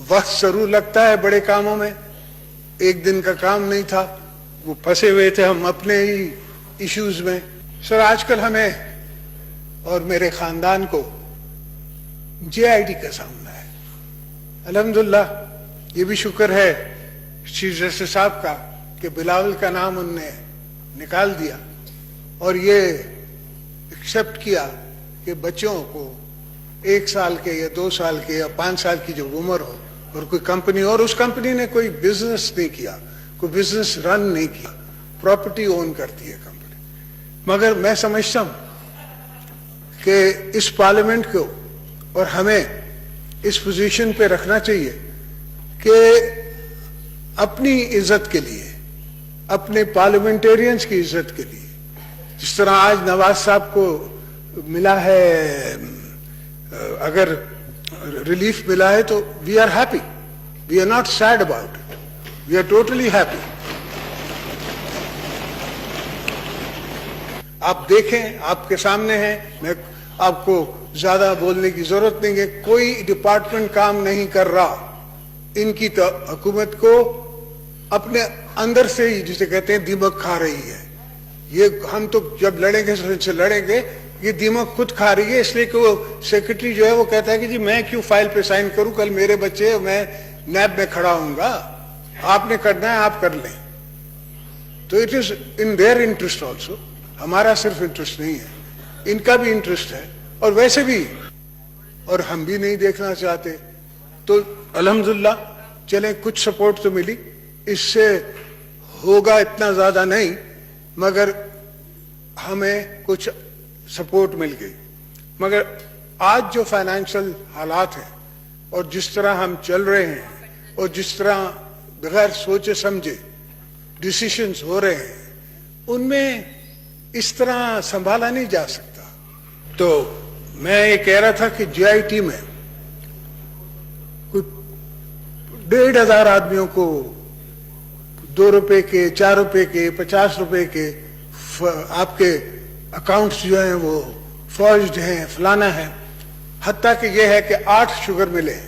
وقت ضرور لگتا ہے بڑے کاموں میں, ایک دن کا کام نہیں تھا, وہ پھنسے ہوئے تھے ہم اپنے ہی ایشوز میں. سر آج کل ہمیں اور میرے خاندان کو JIT کا سامنا ہے. الحمدللہ یہ بھی شکر ہے چیف جسٹس صاحب کا کہ بلاول کا نام ان نے نکال دیا اور یہ ایکسپٹ کیا کہ بچوں کو 1 سال کے یا 2 سال کے یا 5 سال کی جو عمر ہو اور کوئی کمپنی, اور اس کمپنی نے کوئی بزنس نہیں کیا, کوئی بزنس رن نہیں کیا, پراپرٹی اون کرتی ہے کمپنی. مگر میں سمجھتا ہوں کہ اس پارلیمنٹ کو اور ہمیں اس پوزیشن پہ رکھنا چاہیے کہ اپنی عزت کے لیے, اپنے پارلیمنٹیرینز کی عزت کے لیے, جس طرح آج نواز صاحب کو ملا ہے, اگر ریلیف ملا ہے تو we are happy, we are not sad about it, we are totally happy. آپ دیکھیں, آپ کے سامنے ہیں, میں آپ کو زیادہ بولنے کی ضرورت نہیں ہے, کوئی ڈپارٹمنٹ کام نہیں کر رہا. ان کی تو حکومت کو اپنے اندر سے ہی جسے کہتے ہیں دیمک کھا رہی ہے. یہ ہم تو جب لڑیں گے سے لڑیں گے, یہ دیمک خود کھا رہی ہے, اس لیے کہ وہ سیکرٹری جو ہے وہ کہتا ہے کہ جی میں کیوں فائل پہ سائن کروں, کل میرے بچے, میں نیب میں کھڑا ہوں گا, آپ نے کرنا ہے آپ کر لیں. تو it is in their interest also, ہمارا صرف انٹرسٹ نہیں ہے, ان کا بھی انٹرسٹ ہے, اور ویسے بھی اور ہم بھی نہیں دیکھنا چاہتے. تو الحمدللہ چلیں کچھ سپورٹ تو ملی, اس سے ہوگا اتنا زیادہ نہیں مگر ہمیں کچھ سپورٹ مل گئی. مگر آج جو فائنینشل حالات ہیں اور جس طرح ہم چل رہے ہیں اور جس طرح بغیر سوچے سمجھے ڈیسیشنز ہو رہے ہیں, ان میں اس طرح سنبھالا نہیں جا سکتا. تو میں یہ کہہ رہا تھا کہ JIT میں کوئی 1,500 آدمیوں کو 2 روپے کے, 4 روپے کے, 50 روپے کے آپ کے اکاؤنٹس جو ہیں وہ فورجڈ ہیں, فلانا ہے. حتیٰ کہ یہ ہے کہ 8 شوگر ملیں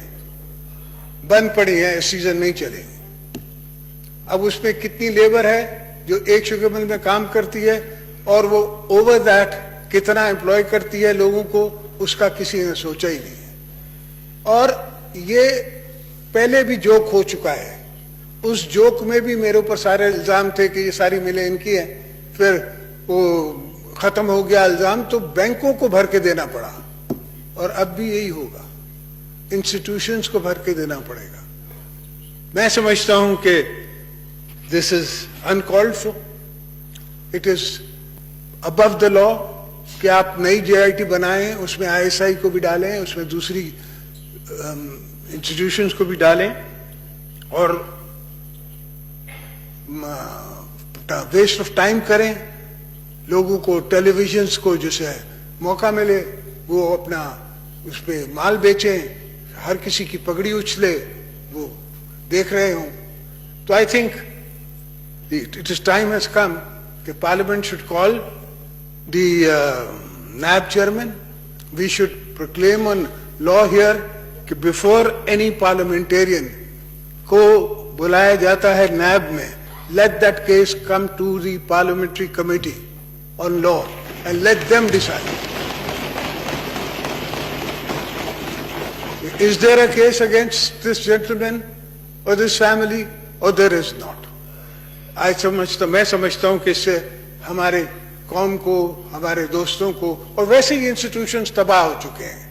بند پڑی ہیں, سیزن نہیں چلے. اب اس میں کتنی لیبر ہے جو ایک شوگر مل میں کام کرتی ہے, اور وہ اوور دیٹ کتنا امپلائی کرتی ہے لوگوں کو, اس کا کسی نے سوچا ہی نہیں ہے. اور یہ پہلے بھی جوک ہو چکا ہے, اس جوک میں بھی میرے اوپر سارے الزام تھے کہ یہ ساری ملیں ان کی ہیں, پھر وہ ختم ہو گیا الزام, تو بینکوں کو بھر کے دینا پڑا, اور اب بھی یہی ہوگا, انسٹیٹیوشنز کو بھر کے دینا پڑے گا. میں سمجھتا ہوں کہ دس از uncalled for, it is above the law کہ آپ نئی JIT بنائیں, اس میں ISI کو بھی ڈالیں, اس میں دوسری انسٹیٹیوشنز کو بھی ڈالیں, اور ویسٹ آف ٹائم کریں. لوگوں کو ٹیلی ویژنس کو جسے موقع ملے وہ اپنا اس پہ مال بیچیں, ہر کسی کی پگڑی اچھلے, وہ دیکھ رہے ہوں. تو I think it is time has come کہ Parliament should call the NAB chairman. We should proclaim on law here کہ before any parliamentarian کو بلایا جاتا ہے NAB میں, let that case come to the parliamentary committee on law and let them decide. Is there a case against this gentleman or this family, or there is not? میں سمجھتا ہوں کہ اس سے ہمارے قوم کو, ہمارے دوستوں کو, اور ویسے ہی انسٹیٹیوشنز تباہ ہو چکے ہیں.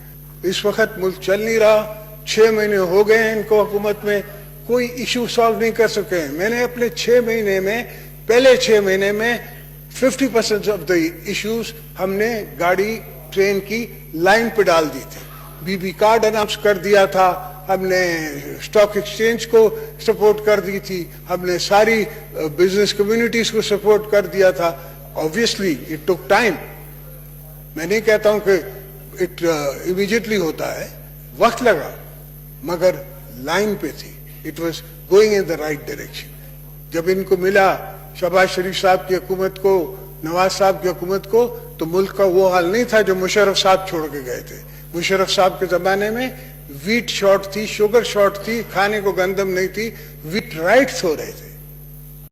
اس وقت ملک چل نہیں رہا, 6 مہینے ہو گئے ہیں ان کو حکومت میں, کوئی ایشو سالو نہیں کر سکے ہیں. میں نے اپنے 6 مہینے میں, پہلے 6 مہینے میں 50% آف دا ایشوز ہم نے گاڑی ٹرین کی لائن پہ ڈال دی تھی. BB کارڈ اناؤنس کر دیا تھا, ہم نے اسٹاک ایکسچینج کو سپورٹ کر دی تھی, ہم نے ساری بزنس کمیونٹیز کو سپورٹ کر دیا تھا. obviously it took time. میں نہیں کہتا ہوں کہ اٹ امیجیٹلی ہوتا ہے, وقت لگا, مگر لائن پہ تھی. It was going in the right direction. جب ان کو ملا شہباز شریف صاحب کی حکومت کو, نواز صاحب کی حکومت کو, تو ملک کا وہ حال نہیں تھا جو مشرف صاحب چھوڑ کے گئے تھے. مشرف صاحب کے زمانے میں ویٹ شارٹ تھی, شوگر شارٹ تھی, کھانے کو گندم نہیں تھی, ویٹ رائٹس ہو رہے تھے.